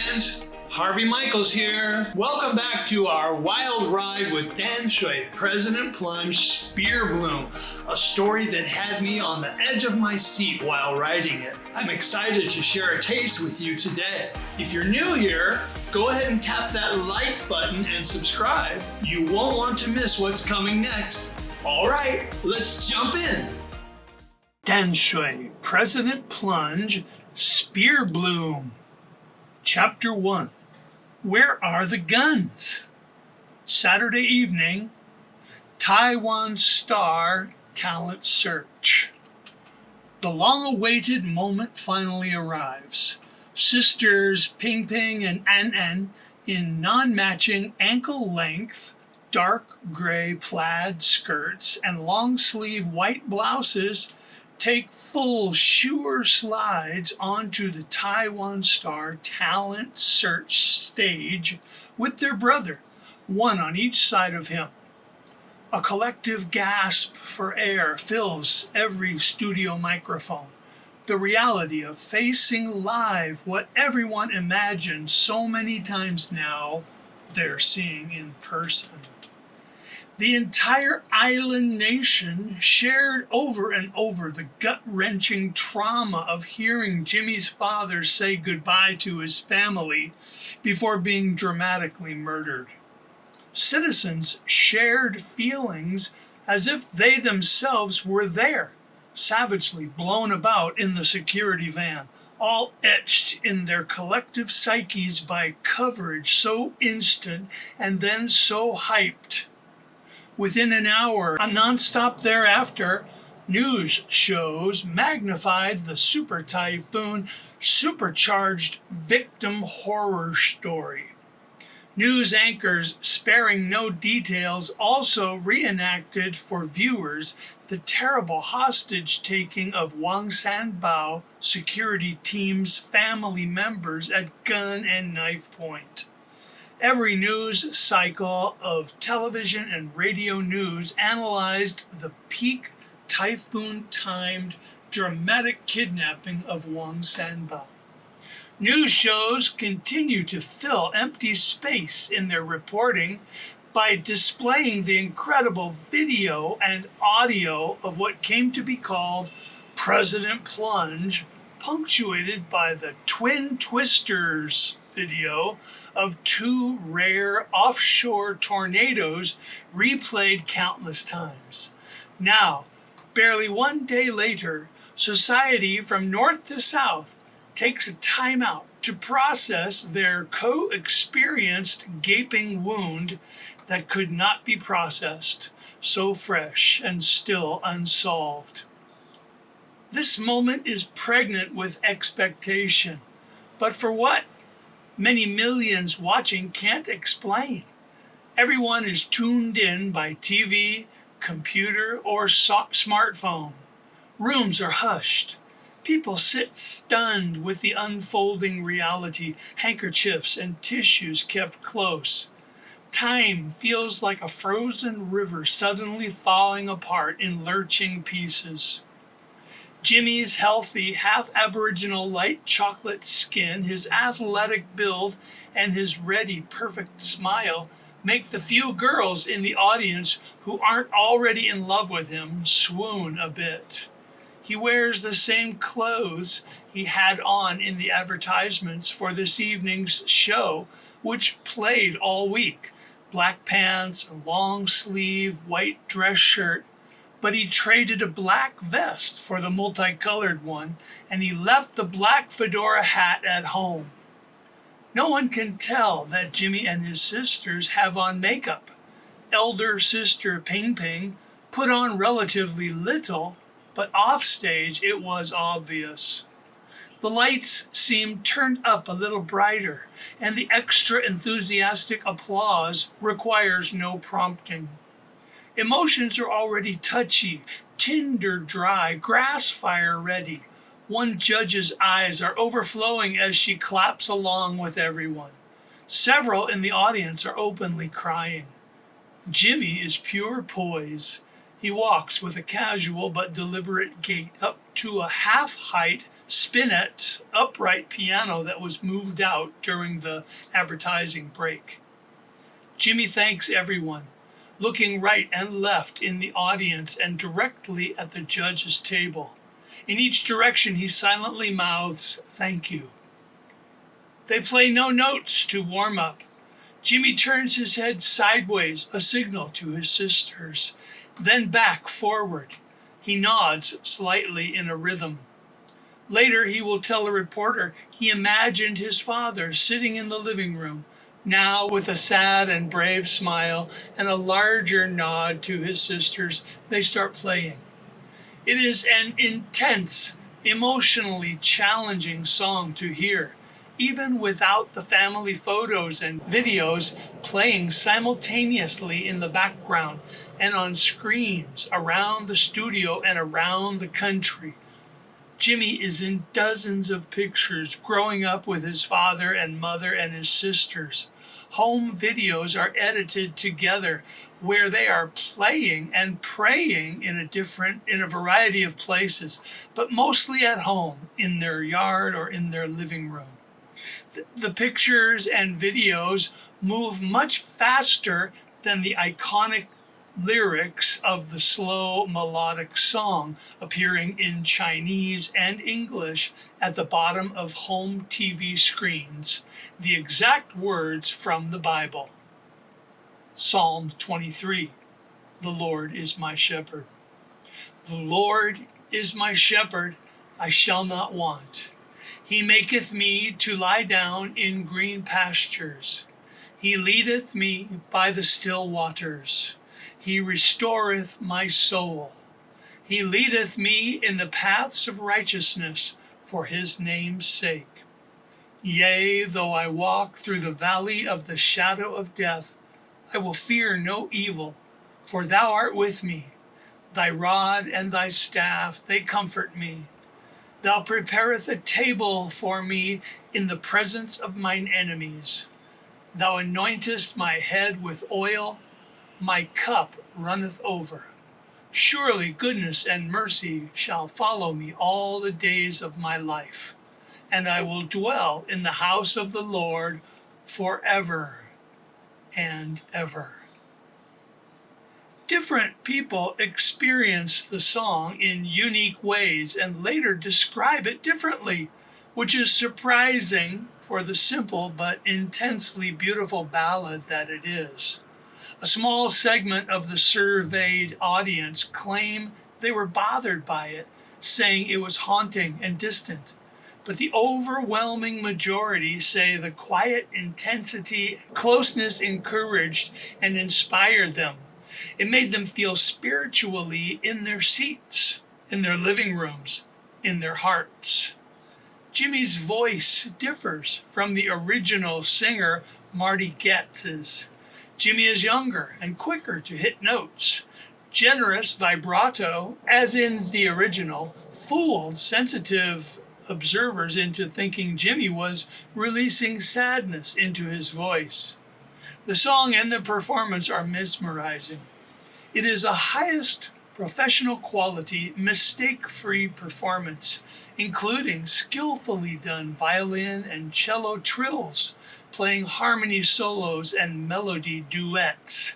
friends, Harvey Michaels here. Welcome back to our wild ride with Danshui President Plunge Spear Bloom, a story that had me on the edge of my seat while writing it. I'm excited to share a taste with you today. If you're new here, go ahead and tap that like button and subscribe. You won't want to miss what's coming next. All right, let's jump in. Danshui President Plunge Spear Bloom. Chapter 1. Where are the guns? Saturday evening, Taiwan Star Talent Search. The long-awaited moment finally arrives. Sisters Ping Ping and An An, in non-matching ankle-length dark gray plaid skirts and long-sleeve white blouses, take full sure slides onto the Taiwan Star Talent Search stage with their brother, one on each side of him. A collective gasp for air fills every studio microphone. The reality of facing live what everyone imagined so many times now they're seeing in person. The entire island nation shared over and over the gut-wrenching trauma of hearing Jimmy's father say goodbye to his family before being dramatically murdered. Citizens shared feelings as if they themselves were there, savagely blown about in the security van, all etched in their collective psyches by coverage so instant and then so hyped. Within an hour, and nonstop thereafter, news shows magnified the super typhoon supercharged victim horror story. News anchors, sparing no details, also reenacted for viewers the terrible hostage-taking of Wang Sanbao security team's family members at gun and knife point. Every news cycle of television and radio news analyzed the peak typhoon-timed dramatic kidnapping of Wang Sanbao. News shows continue to fill empty space in their reporting by displaying the incredible video and audio of what came to be called President Plunge, punctuated by the Twin Twisters video of two rare offshore tornadoes replayed countless times. Now, barely one day later, society from north to south takes a time out to process their co-experienced gaping wound that could not be processed, so fresh and still unsolved. This moment is pregnant with expectation, but for what? Many millions watching can't explain. Everyone is tuned in by TV, computer, or smartphone. Rooms are hushed. People sit stunned with the unfolding reality, handkerchiefs and tissues kept close. Time feels like a frozen river suddenly falling apart in lurching pieces. Jimmy's healthy, half-Aboriginal light chocolate skin, his athletic build, and his ready, perfect smile make the few girls in the audience who aren't already in love with him swoon a bit. He wears the same clothes he had on in the advertisements for this evening's show, which played all week. Black pants, a long-sleeve white dress shirt, but he traded a black vest for the multicolored one, and he left the black fedora hat at home. No one can tell that Jimmy and his sisters have on makeup. Elder sister Ping Ping put on relatively little, but offstage it was obvious. The lights seemed turned up a little brighter, and the extra enthusiastic applause requires no prompting. Emotions are already touchy, tinder dry, grass fire ready. One judge's eyes are overflowing as she claps along with everyone. Several in the audience are openly crying. Jimmy is pure poise. He walks with a casual but deliberate gait up to a half-height spinet upright piano that was moved out during the advertising break. Jimmy thanks everyone, looking right and left in the audience and directly at the judge's table. In each direction, he silently mouths, "Thank you." They play no notes to warm up. Jimmy turns his head sideways, a signal to his sisters, then back forward. He nods slightly in a rhythm. Later, he will tell a reporter he imagined his father sitting in the living room, now with a sad and brave smile and a larger nod to his sisters. They start playing. It is an intense, emotionally challenging song to hear, even without the family photos and videos playing simultaneously in the background and on screens around the studio and around the country. Jimmy is in dozens of pictures growing up with his father and mother and his sisters. Home videos are edited together where they are playing and praying in a variety of places, but mostly at home, in their yard or in their living room. The pictures and videos move much faster than the iconic lyrics of the slow melodic song appearing in Chinese and English at the bottom of home TV screens, the exact words from the Bible. Psalm 23, "The Lord is my shepherd. The Lord is my shepherd, I shall not want. He maketh me to lie down in green pastures. He leadeth me by the still waters. He restoreth my soul. He leadeth me in the paths of righteousness for his name's sake. Yea, though I walk through the valley of the shadow of death, I will fear no evil, for thou art with me. Thy rod and thy staff, they comfort me. Thou preparest a table for me in the presence of mine enemies. Thou anointest my head with oil, my cup runneth over. Surely goodness and mercy shall follow me all the days of my life, and I will dwell in the house of the Lord forever and ever." Different people experience the song in unique ways and later describe it differently, which is surprising for the simple but intensely beautiful ballad that it is. A small segment of the surveyed audience claim they were bothered by it, saying it was haunting and distant. But the overwhelming majority say the quiet intensity and closeness encouraged and inspired them. It made them feel spiritually in their seats, in their living rooms, in their hearts. Jimmy's voice differs from the original singer Marty Goetz's. Jimmy is younger and quicker to hit notes. Generous vibrato, as in the original, fooled sensitive observers into thinking Jimmy was releasing sadness into his voice. The song and the performance are mesmerizing. It is a highest professional quality, mistake-free performance, including skillfully done violin and cello trills, playing harmony solos and melody duets.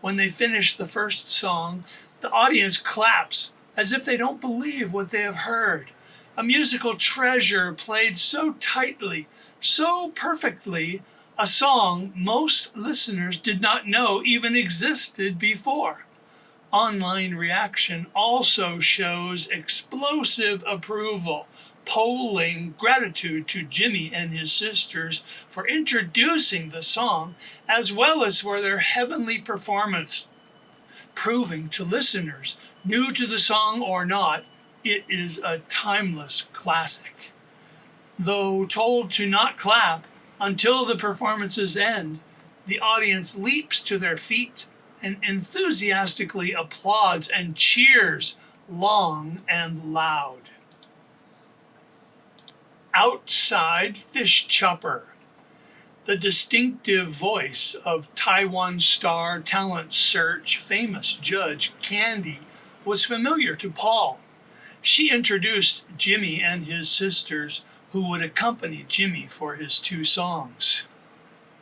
When they finish the first song, the audience claps as if they don't believe what they have heard. A musical treasure played so tightly, so perfectly, a song most listeners did not know even existed before. Online reaction also shows explosive approval, polling gratitude to Jimmy and his sisters for introducing the song, as well as for their heavenly performance, proving to listeners, new to the song or not, it is a timeless classic. Though told to not clap until the performances end, the audience leaps to their feet and enthusiastically applauds and cheers long and loud. Outside Fish Chopper. The distinctive voice of Taiwan Star Talent Search famous judge Candy was familiar to Paul. She introduced Jimmy and his sisters, who would accompany Jimmy for his 2 songs.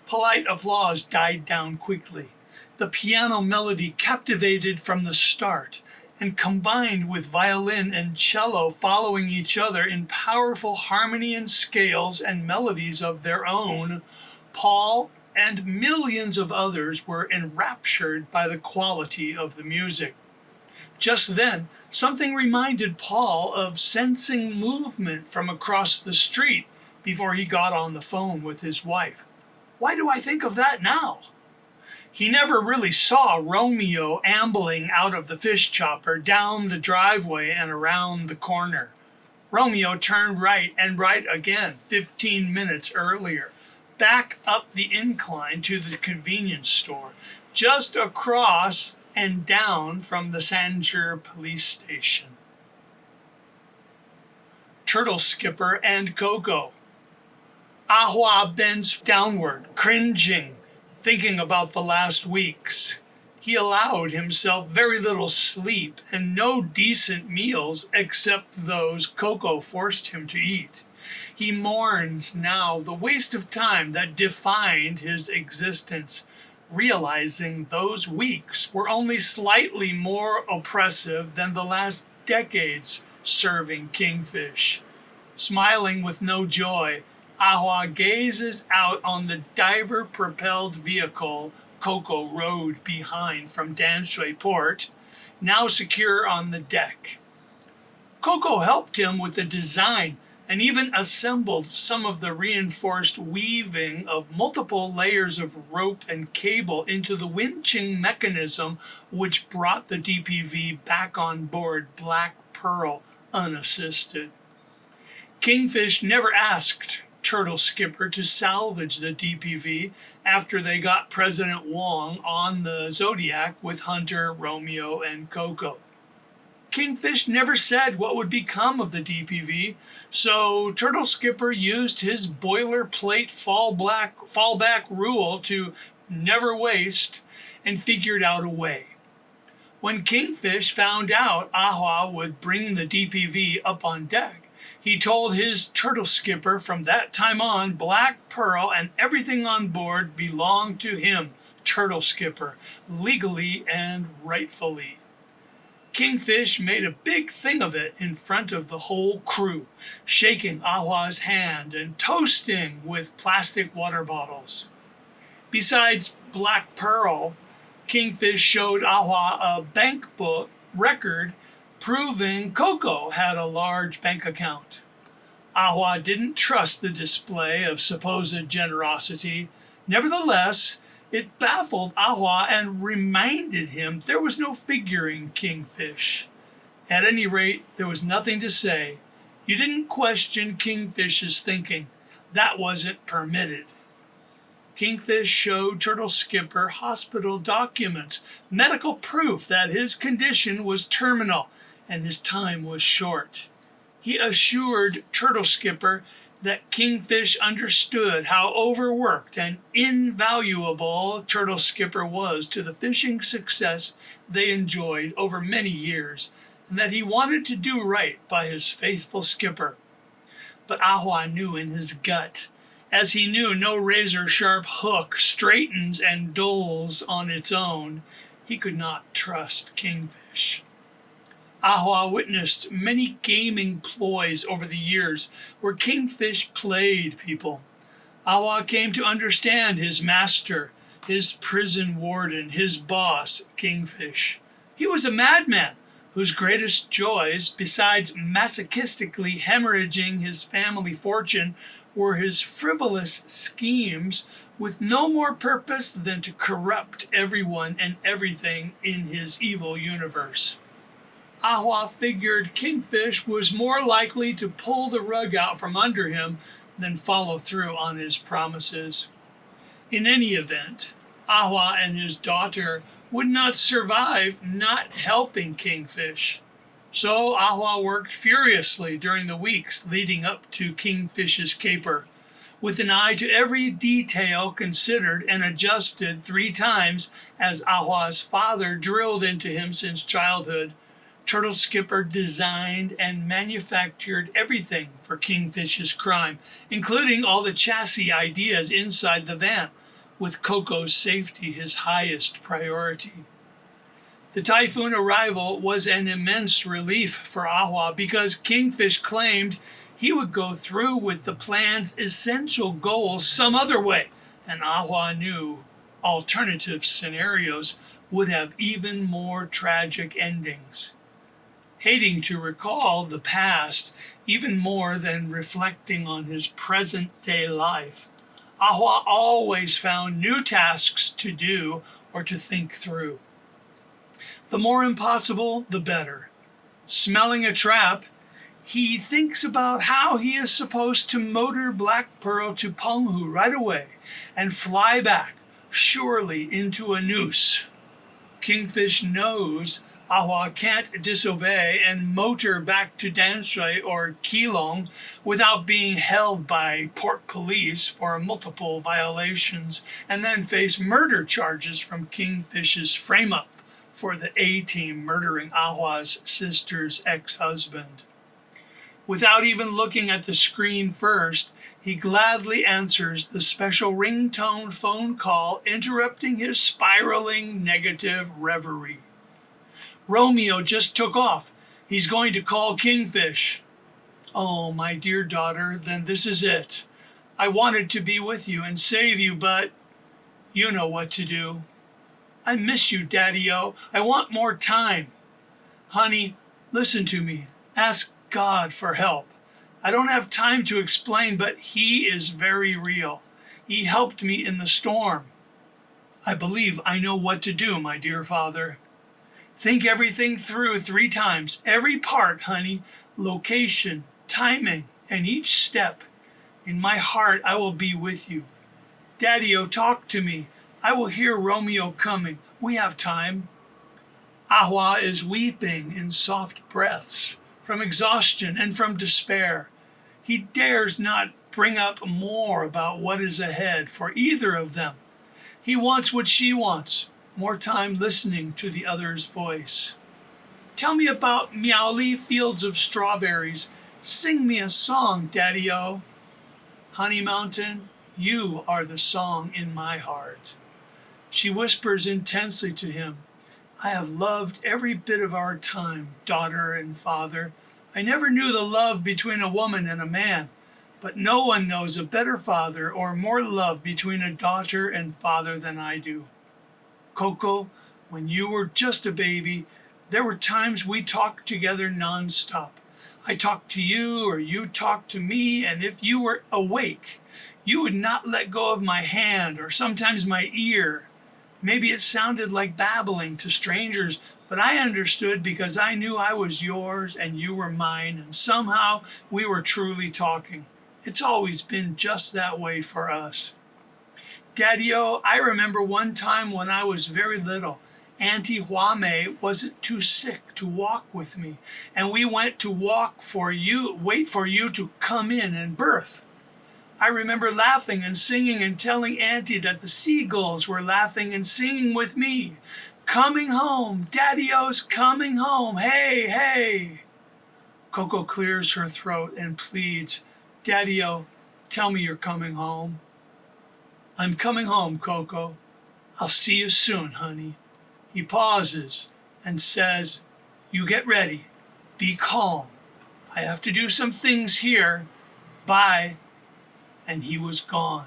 Polite applause died down quickly. The piano melody captivated from the start, and combined with violin and cello following each other in powerful harmony and scales and melodies of their own, Paul and millions of others were enraptured by the quality of the music. Just then, something reminded Paul of sensing movement from across the street before he got on the phone with his wife. Why do I think of that now? He never really saw Romeo ambling out of the fish chopper, down the driveway and around the corner. Romeo turned right and right again 15 minutes earlier, back up the incline to the convenience store, just across and down from the Sanzhr police station. Turtle Skipper and Coco. Ahua bends downward, cringing, thinking about the last weeks. He allowed himself very little sleep and no decent meals except those Coco forced him to eat. He mourns now the waste of time that defined his existence, realizing those weeks were only slightly more oppressive than the last decades serving kingfish. Smiling with no joy, Ahua gazes out on the diver-propelled vehicle Coco rode behind from Danshui port, now secure on the deck. Coco helped him with the design and even assembled some of the reinforced weaving of multiple layers of rope and cable into the winching mechanism which brought the DPV back on board Black Pearl unassisted. Kingfish never asked Turtle Skipper to salvage the DPV after they got President Wang on the Zodiac with Hunter, Romeo, and Coco. Kingfish never said what would become of the DPV, so Turtle Skipper used his boilerplate fallback rule to never waste and figured out a way. When Kingfish found out Ahua would bring the DPV up on deck, he told his Turtle Skipper from that time on, Black Pearl and everything on board belonged to him, Turtle Skipper, legally and rightfully. Kingfish made a big thing of it in front of the whole crew, shaking Ahua's hand and toasting with plastic water bottles. Besides Black Pearl, Kingfish showed Ahua a bank book record proving Coco had a large bank account. Ahua didn't trust the display of supposed generosity. Nevertheless, it baffled Ahua and reminded him there was no figuring Kingfish. At any rate, there was nothing to say. You didn't question Kingfish's thinking. That wasn't permitted. Kingfish showed Turtle Skipper hospital documents, medical proof that his condition was terminal and his time was short. He assured Turtle Skipper that Kingfish understood how overworked and invaluable Turtle Skipper was to the fishing success they enjoyed over many years, and that he wanted to do right by his faithful skipper. But Ahua knew in his gut, as he knew no razor-sharp hook straightens and dulls on its own, he could not trust Kingfish. Ahua witnessed many gaming ploys over the years where Kingfish played people. Ahua came to understand his master, his prison warden, his boss, Kingfish. He was a madman whose greatest joys, besides masochistically hemorrhaging his family fortune, were his frivolous schemes with no more purpose than to corrupt everyone and everything in his evil universe. Ahua figured Kingfish was more likely to pull the rug out from under him than follow through on his promises. In any event, Ahua and his daughter would not survive not helping Kingfish. So Ahua worked furiously during the weeks leading up to Kingfish's caper, with an eye to every detail considered and adjusted 3 times as Ahua's father drilled into him since childhood. Turtle Skipper designed and manufactured everything for Kingfish's crime, including all the chassis ideas inside the van, with Coco's safety his highest priority. The typhoon arrival was an immense relief for Ahua because Kingfish claimed he would go through with the plan's essential goals some other way, and Ahua knew alternative scenarios would have even more tragic endings. Hating to recall the past even more than reflecting on his present-day life, Ahua always found new tasks to do or to think through. The more impossible, the better. Smelling a trap, he thinks about how he is supposed to motor Black Pearl to Penghu right away and fly back, surely into a noose. Kingfish knows Ahua can't disobey and motor back to Danshui or Keelung without being held by port police for multiple violations and then face murder charges from Kingfish's frame-up for the A-team murdering Ahua's sister's ex-husband. Without even looking at the screen first, he gladly answers the special ringtone phone call interrupting his spiraling negative reverie. Romeo just took off. He's going to call Kingfish. Oh, my dear daughter, then this is it. I wanted to be with you and save you, but you know what to do. I miss you, Daddy-o. I want more time. Honey, listen to me. Ask God for help. I don't have time to explain, but he is very real. He helped me in the storm. I believe I know what to do, my dear father. Think everything through 3 times, every part, honey, location, timing, and each step. In my heart, I will be with you. Daddy-o, talk to me. I will hear Romeo coming. We have time. Ahua is weeping in soft breaths from exhaustion and from despair. He dares not bring up more about what is ahead for either of them. He wants what she wants. More time listening to the other's voice. Tell me about Miaoli fields of strawberries. Sing me a song, Daddy-o. Honey Mountain, you are the song in my heart. She whispers intensely to him, I have loved every bit of our time, daughter and father. I never knew the love between a woman and a man, but no one knows a better father or more love between a daughter and father than I do. Coco, when you were just a baby, there were times we talked together nonstop. I talked to you or you talked to me, and if you were awake, you would not let go of my hand or sometimes my ear. Maybe it sounded like babbling to strangers, but I understood because I knew I was yours and you were mine, and somehow we were truly talking. It's always been just that way for us. Daddy-o, I remember one time when I was very little, Auntie Huame wasn't too sick to walk with me, and we went to wait for you to come in and birth. I remember laughing and singing and telling Auntie that the seagulls were laughing and singing with me. Coming home, Daddy-o's coming home, hey, hey. Coco clears her throat and pleads, Daddy-o, tell me you're coming home. I'm coming home, Coco. I'll see you soon, honey. He pauses and says, you get ready. Be calm. I have to do some things here. Bye. And he was gone.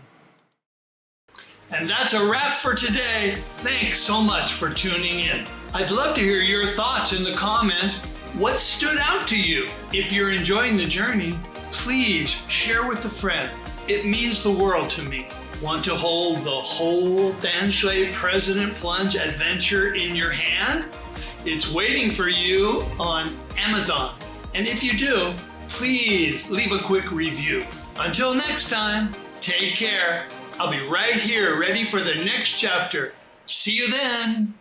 And that's a wrap for today. Thanks so much for tuning in. I'd love to hear your thoughts in the comments. What stood out to you? If you're enjoying the journey, please share with a friend. It means the world to me. Want to hold the whole Danshui President Plunge adventure in your hand? It's waiting for you on Amazon. And if you do, please leave a quick review. Until next time, take care. I'll be right here ready for the next chapter. See you then.